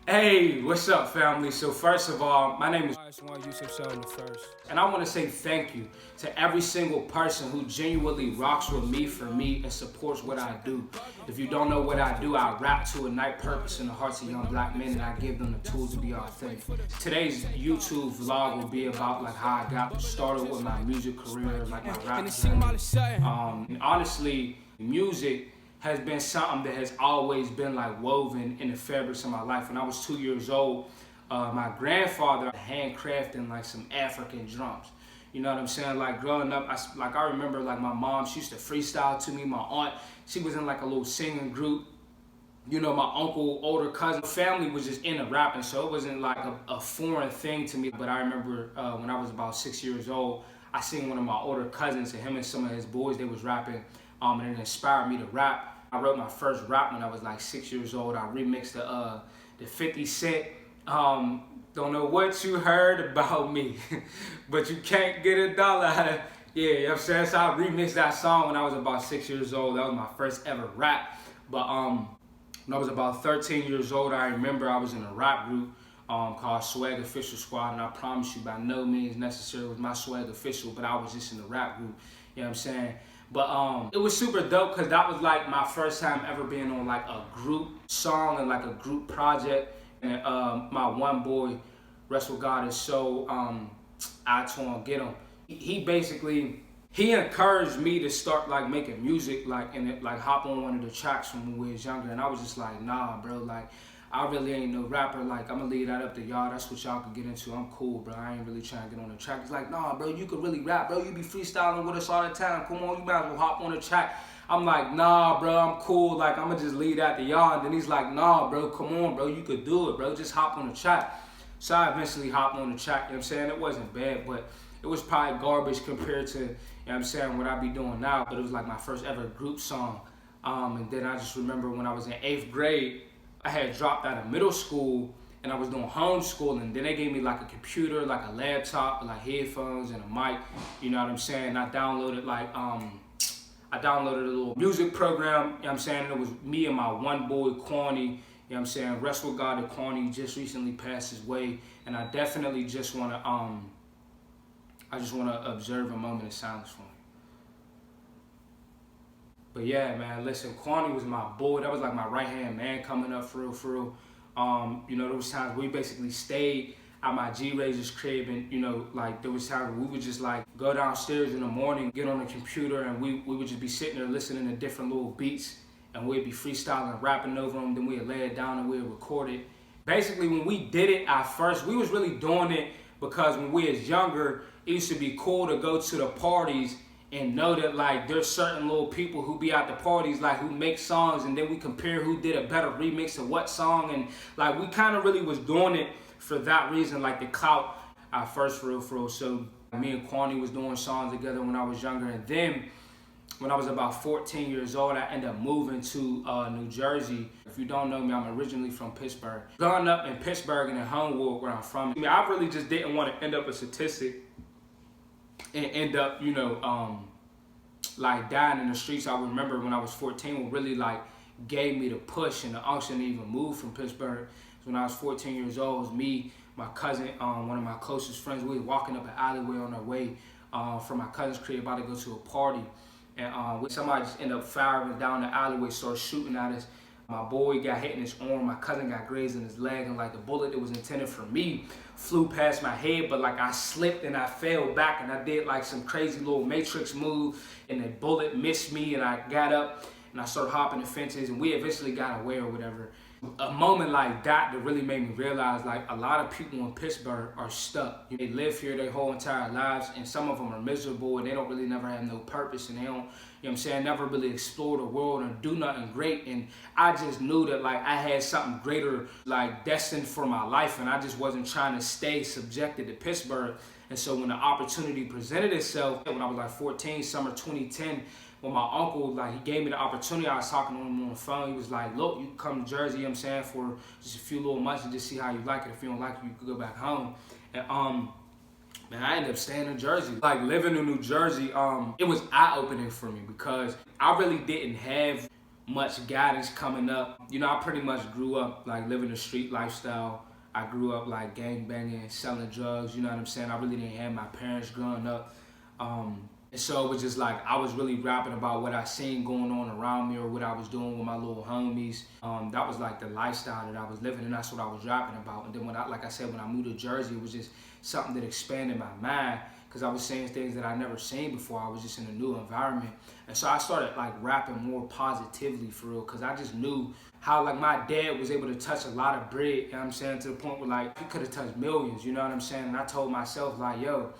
Hey, what's up, family? So first of all, my name is and I want to say thank you to every single person who genuinely rocks with me for me and supports what I do. If you don't know what I do, I rap to ignite purpose in the hearts of young black men, and I give them the tools to be authentic. Today's YouTube vlog will be about like how I got started with my music career, like my rap journey. And honestly, music has been something that has always been like woven in the fabrics of my life. When I was 2 years old, my grandfather handcrafting like some African drums. You know what I'm saying? Like growing up, I remember like my mom, she used to freestyle to me. My aunt, she was in like a little singing group. You know, my uncle, older cousin, family was just into rapping, so it wasn't like a foreign thing to me. But I remember when I was about 6 years old, I seen one of my older cousins and him and some of his boys, they was rapping, and it inspired me to rap. I wrote my first rap when I was like 6 years old. I remixed the 50 Cent, don't know what you heard about me, but you can't get $1 out of, yeah, you know what I'm saying? So I remixed that song when I was about 6 years old. That was my first ever rap. But when I was about 13 years old, I remember I was in a rap group called Swag Official Squad, and I promise you, by no means necessary was my swag official, but I was just in the rap group, you know what I'm saying? But it was super dope because that was like my first time ever being on like a group song and like a group project. And my one boy, rest with God, is so I told get him. He basically encouraged me to start like making music, like and like hop on one of the tracks from when we was younger. And I was just like, nah, bro, like I really ain't no rapper. Like I'm gonna leave that up to y'all. That's what y'all can get into. I'm cool, bro. I ain't really trying to get on the track. He's like, nah, bro, you could really rap, bro. You be freestyling with us all the time. Come on, you might as well hop on the track. I'm like, nah, bro, I'm cool. Like I'm gonna just leave that to y'all. And then he's like, nah, bro, come on, bro. You could do it, bro. Just hop on the track. So I eventually hopped on the track. You know what I'm saying? It wasn't bad, but it was probably garbage compared to, you know what I'm saying, what I be doing now. But it was like my first ever group song. And then I just remember when I was in 8th grade, I had dropped out of middle school and I was doing homeschooling. Then they gave me like a computer, like a laptop, like headphones and a mic. You know what I'm saying? I downloaded a little music program, you know what I'm saying? And it was me and my one boy, Kwani, you know what I'm saying? Rest with God, that Kwani just recently passed his way. And I definitely just wanna observe a moment of silence for him. But yeah, man, listen, Kwani was my boy. That was like my right-hand man coming up for real. You know, there was times we basically stayed at my G-Razor's crib, and you know, like there was times we would just like go downstairs in the morning, get on the computer, and we would just be sitting there listening to different little beats, and we'd be freestyling, rapping over them, then we'd lay it down and we'd record it. Basically, when we did it at first, we was really doing it because when we was younger, it used to be cool to go to the parties and know that like there's certain little people who be at the parties like who make songs, and then we compare who did a better remix of what song, and like we kind of really was doing it for that reason, like the clout at first for real. So me and Kwani was doing songs together when I was younger, and then when I was about 14 years old, I ended up moving to New Jersey. If you don't know me, I'm originally from Pittsburgh. Growing up in Pittsburgh and in Homewood, where I'm from, I really just didn't want to end up a statistic and end up, you know, like dying in the streets. I remember when I was 14, what really like gave me the push and the unction to even move from Pittsburgh. So when I was 14 years old, it was me, my cousin, one of my closest friends. We were walking up an alleyway on our way from my cousin's crib, about to go to a party. And somebody just ended up firing down the alleyway, started shooting at us. My boy got hit in his arm, my cousin got grazed in his leg, and like the bullet that was intended for me flew past my head, but like I slipped and I fell back, and I did like some crazy little matrix move, and the bullet missed me, and I got up and I started hopping the fences, and we eventually got away or whatever. A moment like that really made me realize like a lot of people in Pittsburgh are stuck. They live here their whole entire lives, and some of them are miserable, and they don't really never have no purpose, and they don't, you know what I'm saying, never really explore the world and do nothing great. And I just knew that like I had something greater like destined for my life, and I just wasn't trying to stay subjected to Pittsburgh. And so when the opportunity presented itself, when I was like 14, summer 2010, when my uncle, like, he gave me the opportunity, I was talking to him on the phone. He was like, look, you can come to Jersey, you know what I'm saying, for just a few little months and just see how you like it. If you don't like it, you can go back home. And man, I ended up staying in Jersey. Like, living in New Jersey, it was eye-opening for me because I really didn't have much guidance coming up. You know, I pretty much grew up like living a street lifestyle. I grew up like gang banging, selling drugs, you know what I'm saying? I really didn't have my parents growing up. And so it was just like, I was really rapping about what I seen going on around me or what I was doing with my little homies. That was like the lifestyle that I was living, and that's what I was rapping about. And then when like I said, when I moved to Jersey, it was just something that expanded my mind, because I was saying things that I never seen before. I was just in a new environment. And so I started like rapping more positively for real, because I just knew how like my dad was able to touch a lot of bread, you know what I'm saying, to the point where like he could have touched millions, you know what I'm saying? And I told myself like, yo,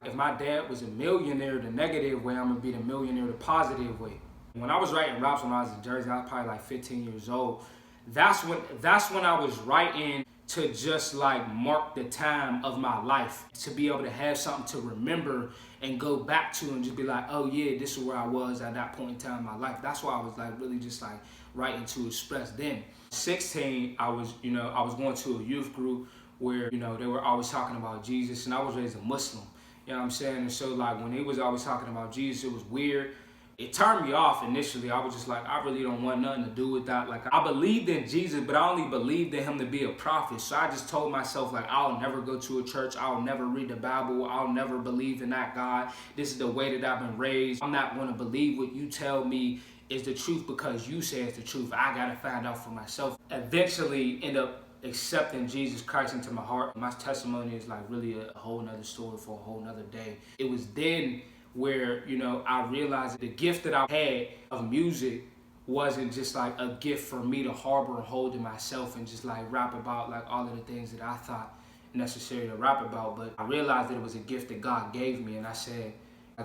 if my dad was a millionaire the negative way, I'm gonna be the millionaire the positive way. When I was writing raps when I was in Jersey, I was probably like 15 years old. That's when I was writing to just like mark the time of my life, to be able to have something to remember and go back to and just be like, oh yeah, this is where I was at that point in time in my life. That's why I was like really just like writing to express then. 16, I was going to a youth group where, you know, they were always talking about Jesus, and I was raised a Muslim. You know what I'm saying? And so like when they was always talking about Jesus, it was weird. It turned me off initially. I was just like, I really don't want nothing to do with that. Like, I believed in Jesus, but I only believed in him to be a prophet. So I just told myself, like, I'll never go to a church. I'll never read the Bible. I'll never believe in that God. This is the way that I've been raised. I'm not going to believe what you tell me is the truth because you say it's the truth. I got to find out for myself. Eventually end up accepting Jesus Christ into my heart. My testimony is like really a whole nother story for a whole nother day. It was then where, you know, I realized that the gift that I had of music wasn't just like a gift for me to harbor and hold to myself and just like rap about like all of the things that I thought necessary to rap about. But I realized that it was a gift that God gave me, and I said,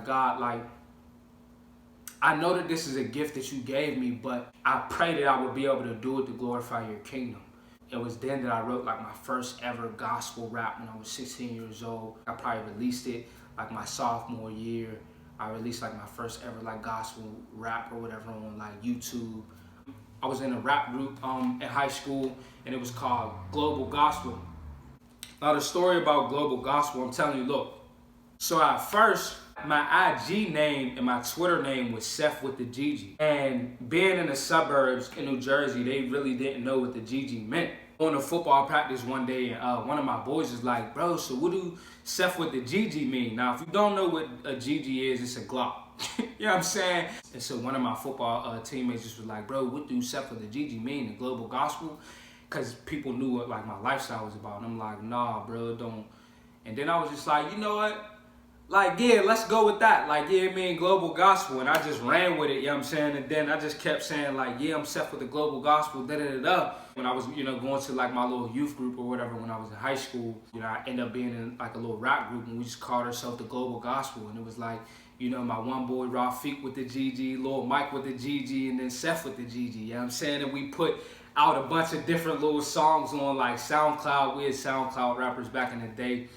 God, like, I know that this is a gift that you gave me, but I pray that I would be able to do it to glorify your kingdom. It was then that I wrote like my first ever gospel rap when I was 16 years old. I probably released it like my sophomore year. I released like my first ever like gospel rap or whatever on like YouTube. I was in a rap group in high school, and it was called Global Gospel. Now the story about Global Gospel, I'm telling you, look. So at first, my IG name and my Twitter name was Seth with the Gigi. And being in the suburbs in New Jersey, they really didn't know what the Gigi meant. On a football practice one day, one of my boys was like, bro, so what do Seth with the Gigi mean? Now, if you don't know what a Gigi is, it's a Glock. You know what I'm saying? And so one of my football teammates just was like, bro, what do Seth with the Gigi mean, the Global Gospel? Because people knew what like my lifestyle was about. And I'm like, nah, bro, don't. And then I was just like, you know what? Like, yeah, let's go with that. Like, yeah, I mean, Global Gospel. And I just ran with it, you know what I'm saying? And then I just kept saying, like, yeah, I'm Seth with the Global Gospel, da-da-da-da. When I was, you know, going to, like, my little youth group or whatever when I was in high school, you know, I ended up being in, like, a little rap group, and we just called ourselves the Global Gospel. And it was like, you know, my one boy, Rafiq with the Gigi, Lil Mike with the Gigi, and then Seth with the Gigi, you know what I'm saying? And we put out a bunch of different little songs on, like, SoundCloud. We had SoundCloud rappers back in the day.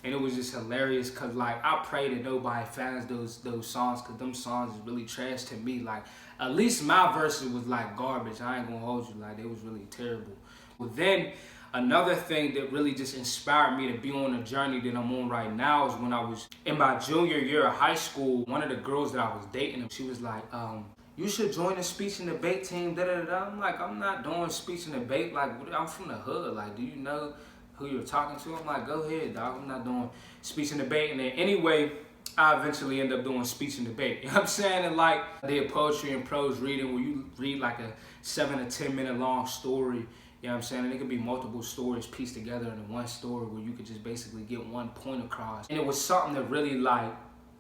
And it was just hilarious, because like I pray that nobody finds those songs, because them songs is really trash to me. Like, at least my verses was like garbage. I ain't gonna hold you, like, it was really terrible. But then another thing that really just inspired me to be on the journey that I'm on right now is when I was in my junior year of high school. One of the girls that I was dating, she was like, you should join the speech and debate team, da-da-da-da. I'm like, I'm not doing speech and debate. Like, I'm from the hood. Like, do you know who you're talking to? I'm like, go ahead, dog. I'm not doing speech and debate. And then anyway, I eventually end up doing speech and debate. You know what I'm saying? And like, I did poetry and prose reading, where you read like a 7 to 10 minute long story. You know what I'm saying? And it could be multiple stories pieced together into one story, where you could just basically get one point across. And it was something that really like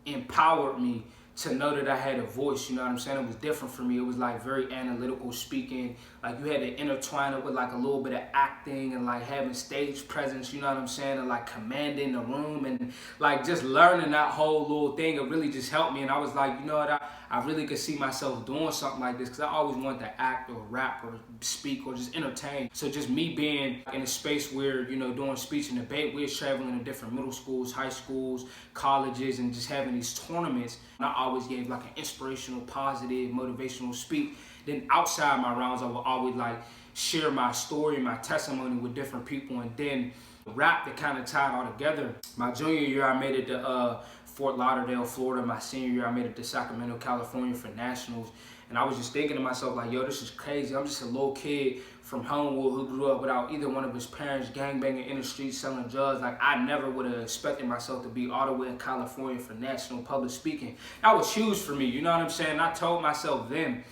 empowered me to know that I had a voice, you know what I'm saying? It was different for me. It was like very analytical speaking. Like, you had to intertwine it with like a little bit of acting and like having stage presence, you know what I'm saying? And like commanding the room and like just learning that whole little thing. It really just helped me. And I was like, you know what? I really could see myself doing something like this, because I always wanted to act or rap or speak or just entertain. So just me being in a space where, you know, doing speech and debate, we were traveling to different middle schools, high schools, colleges, and just having these tournaments. And I always gave like an inspirational, positive, motivational speech. Then outside my rounds, I would always like share my story, my testimony with different people, and then rap that kind of tied all together. My junior year, I made it to Fort Lauderdale, Florida. My senior year, I made it to Sacramento, California for nationals. And I was just thinking to myself, like, yo, this is crazy. I'm just a little kid from Homewood who grew up without either one of his parents, gangbanging in the streets, selling drugs. Like, I never would have expected myself to be all the way in California for national public speaking. That was huge for me, you know what I'm saying? I told myself then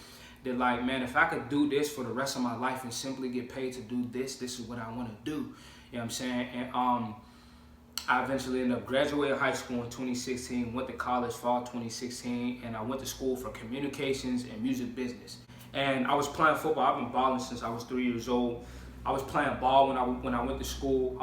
that, like, man, if I could do this for the rest of my life and simply get paid to do this, this is what I want to do. You know what I'm saying? And I eventually ended up graduating high school in 2016, went to college fall 2016, and I went to school for communications and music business. And I was playing football. I've been balling since I was 3 years old. I was playing ball when I went to school.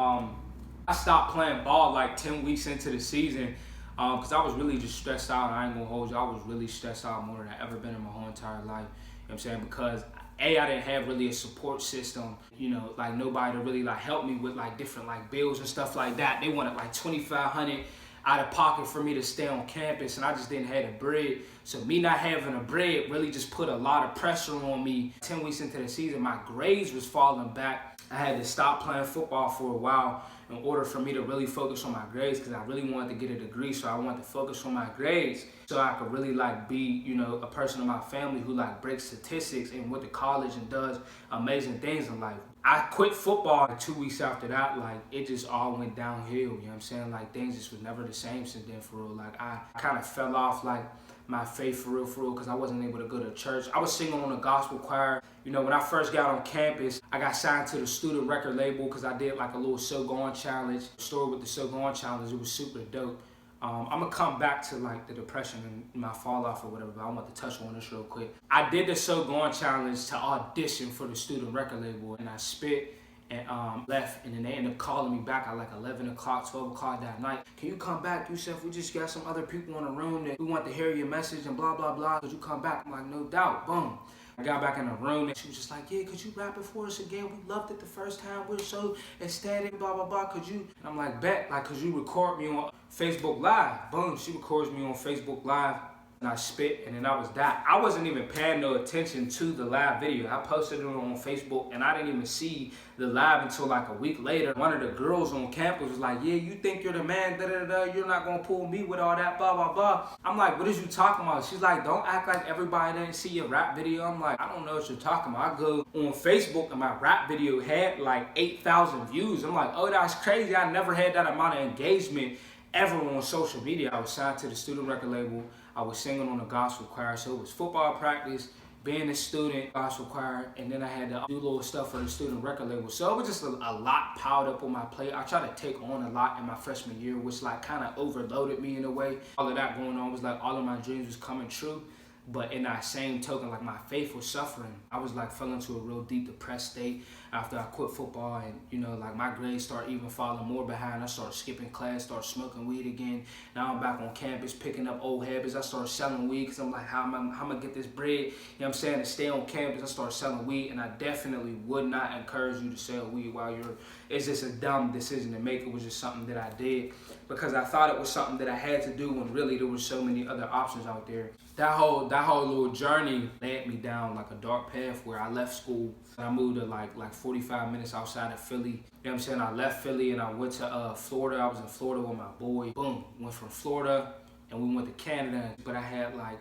I stopped playing ball like 10 weeks into the season because I was really just stressed out. I ain't gonna hold you. I was really stressed out more than I ever been in my whole entire life. You know what I'm saying? Because I didn't have really a support system, you know, like nobody to really like help me with like different like bills and stuff like that. They wanted like $2,500 out of pocket for me to stay on campus, and I just didn't have the bread. So me not having the bread really just put a lot of pressure on me. 10 weeks into the season, my grades was falling back. I had to stop playing football for a while in order for me to really focus on my grades, because I really wanted to get a degree, so I wanted to focus on my grades so I could really like be, you know, a person in my family who like breaks statistics and went to college and does amazing things in life. I quit football 2 weeks after that. Like, it just all went downhill, you know what I'm saying? Like, things just was never the same since then, for real. Like, I kind of fell off like my faith for real, because I wasn't able to go to church. I was singing on a gospel choir. You know, when I first got on campus, I got signed to the student record label because I did like a little So Go On challenge. Story with the So Go On challenge, it was super dope. I'm gonna come back to like the depression and my fall off or whatever, but I want to touch on this real quick. I did the So Go On challenge to audition for the student record label, and I spit and left, and then they ended up calling me back at like 11 o'clock, 12 o'clock that night. Can you come back, Yusef? We just got some other people in the room that we want to hear your message and blah, blah, blah. Could you come back? I'm like, no doubt, boom. I got back in the room and she was just like, yeah, could you rap it for us again? We loved it the first time. We're so ecstatic, blah, blah, blah. Could you? And I'm like, bet, like, could you record me on Facebook Live? Boom, she records me on Facebook Live. And I spit, and then that was that. I wasn't even paying no attention to the live video. I posted it on Facebook, and I didn't even see the live until like a week later. One of the girls on campus was like, yeah, you think you're the man, da-da-da, you're not gonna pull me with all that, blah, blah, blah. I'm like, what is you talking about? She's like, don't act like everybody didn't see your rap video. I'm like, I don't know what you're talking about. I go on Facebook, and my rap video had like 8,000 views. I'm like, oh, that's crazy. I never had that amount of engagement ever on social media. I was signed to the student record label. I was singing on the gospel choir, so it was football practice, being a student, gospel choir, and then I had to do little stuff for the student record label. So it was just a lot piled up on my plate. I tried to take on a lot in my freshman year, which like kind of overloaded me in a way. All of that going on was like all of my dreams was coming true. But in that same token, like my faith was suffering. I was like fell into a real deep depressed state after I quit football, and you know, like my grades start even falling more behind. I started skipping class, started smoking weed again. Now I'm back on campus picking up old habits. I started selling weed because I'm like, how am I gonna get this bread? You know what I'm saying? To stay on campus, I started selling weed, and I definitely would not encourage you to sell weed while it's just a dumb decision to make. It was just something that I did because I thought it was something that I had to do when really there were so many other options out there. That whole little journey led me down like a dark path where I left school. I moved to like 45 minutes outside of Philly. You know what I'm saying? I left Philly and I went to Florida. I was in Florida with my boy. Boom. Went from Florida and we went to Canada. But I had like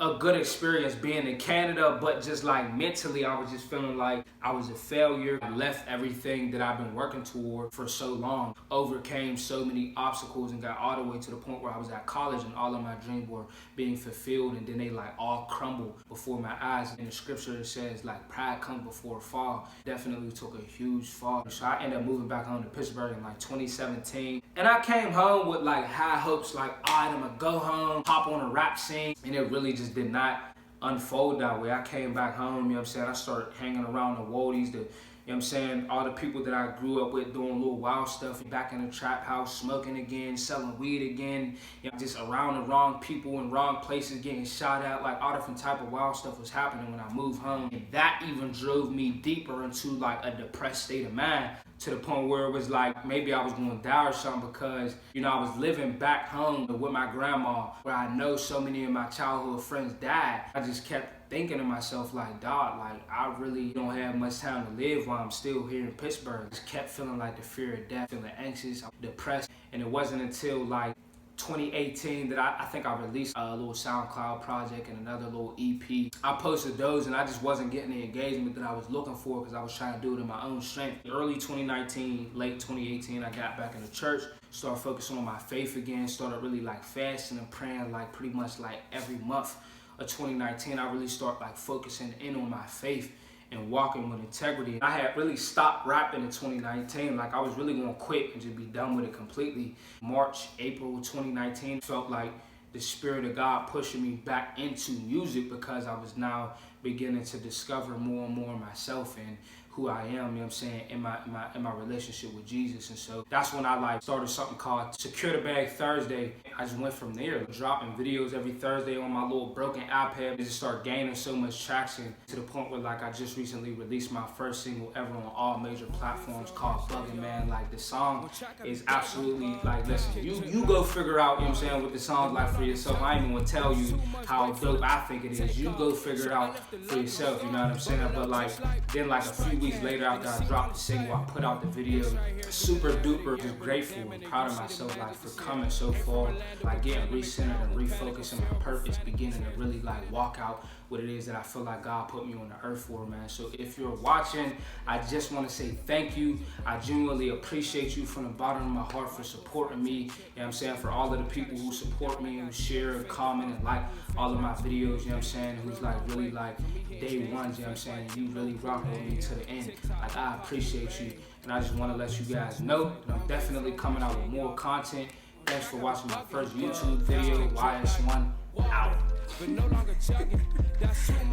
a good experience being in Canada, but just like mentally, I was just feeling like I was a failure. I left everything that I've been working toward for so long, overcame so many obstacles, and got all the way to the point where I was at college and all of my dreams were being fulfilled, and then they like all crumbled before my eyes. In the scripture it says like pride comes before a fall. Definitely took a huge fall. So I ended up moving back home to Pittsburgh in like 2017. And I came home with like high hopes, like, all right, I'm gonna go home, hop on a rap scene, and it really just did not unfold that way. I came back home, you know what I'm saying? I started hanging around the Woldies, you know what I'm saying? All the people that I grew up with doing little wild stuff, back in the trap house, smoking again, selling weed again, you know, just around the wrong people in wrong places, getting shot at, like all different type of wild stuff was happening when I moved home. And that even drove me deeper into like a depressed state of mind, to the point where it was like maybe I was going to die or something, because, you know, I was living back home with my grandma, where I know so many of my childhood friends died. I just kept thinking to myself like, dog, like I really don't have much time to live while I'm still here in Pittsburgh. Just kept feeling like the fear of death, feeling anxious, depressed. And it wasn't until like 2018 that I think I released a little SoundCloud project and another little EP. I posted those and I just wasn't getting the engagement that I was looking for because I was trying to do it in my own strength. Early 2019, late 2018, I got back in the church, started focusing on my faith again, started really like fasting and praying like pretty much like every month of 2019. I really started like focusing in on my faith and walking with integrity. I had really stopped rapping in 2019. Like I was really gonna quit and just be done with it completely. March, April 2019 felt like the Spirit of God pushing me back into music because I was now beginning to discover more and more myself and who I am, you know what I'm saying, in my relationship with Jesus. And so that's when I like started something called Secure the Bag Thursday. I just went from there, dropping videos every Thursday on my little broken iPad. It just started gaining so much traction to the point where like I just recently released my first single ever on all major platforms called Buggin' Man. Like the song is absolutely like, listen, you go figure out, you know what I'm saying, what the song's like for yourself. I ain't even gonna tell you how dope I think it is. You go figure it out for yourself, you know what I'm saying? But like then like a few weeks later after I dropped the single, I put out the video. Super duper just grateful and proud of myself like for coming so far, like getting recentered and refocused on my purpose, beginning to really like walk out what it is that I feel like God put me on the earth for, man. So if you're watching, I just want to say thank you. I genuinely appreciate you from the bottom of my heart for supporting me. You know what I'm saying? For all of the people who support me, who share and comment and like all of my videos, you know what I'm saying? Who's like really like day one, you know what I'm saying? You really rock with me to the end. Like I appreciate you. And I just want to let you guys know that I'm definitely coming out with more content. Thanks for watching my first YouTube video. YS1 out.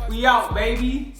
We out, baby.